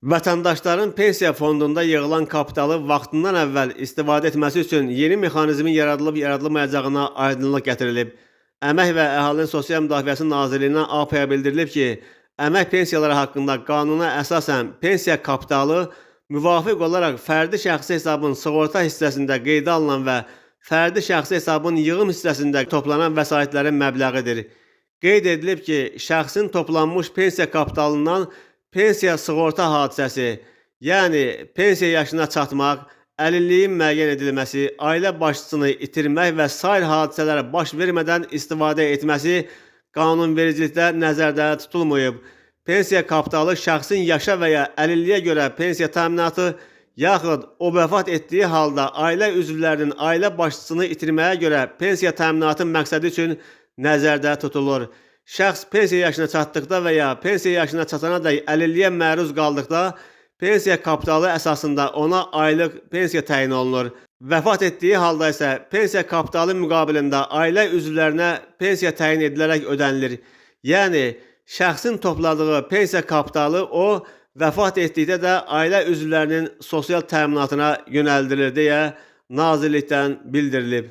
Vətəndaşların pensiya fondunda yığılan kapitalı vaxtından əvvəl istifadə etməsi üçün yeni mexanizmin yaradılıb-yaradılmayacağına aydınlıq gətirilib. Əmək və Əhalinin Sosial Müdafiəsi Nazirliyindən APA bildirilib ki, əmək pensiyaları haqqında qanuna əsasən pensiya kapitalı müvafiq olaraq fərdi şəxsi hesabın sığorta hissəsində qeydə alınan və fərdi şəxsi hesabın yığım hissəsində toplanan vəsaitlərin məbləğidir. Qeyd edilib ki, şəxsin toplanmış pensiya kapitalından pensiya sığorta hadisəsi, yəni pensiya yaşına çatmaq, əlilliyin müəyyən edilməsi, ailə başçısını itirmək və sair hadisələr baş vermədən istifadə etməsi qanunvericilikdə nəzərdə tutulmayıb. Pensiya kapitalı şəxsin yaşa və ya əlilliyə görə pensiya təminatı, yaxud o vəfat etdiyi halda ailə üzvlərinin ailə başçısını itirməyə görə pensiya təminatı məqsədi üçün nəzərdə tutulur. Şəxs pensiya yaşına çatdıqda və ya pensiya yaşına çatanadək əlilliyə məruz qaldıqda pensiya kapitalı əsasında ona aylıq pensiya təyin olunur. Vəfat etdiyi halda isə pensiya kapitalı müqabilində ailə üzvlərinə pensiya təyin edilərək ödənilir. Yəni, şəxsin topladığı pensiya kapitalı o, vəfat etdikdə də ailə üzvlərinin sosial təminatına yönəldilir deyə Nazirlikdən bildirilib.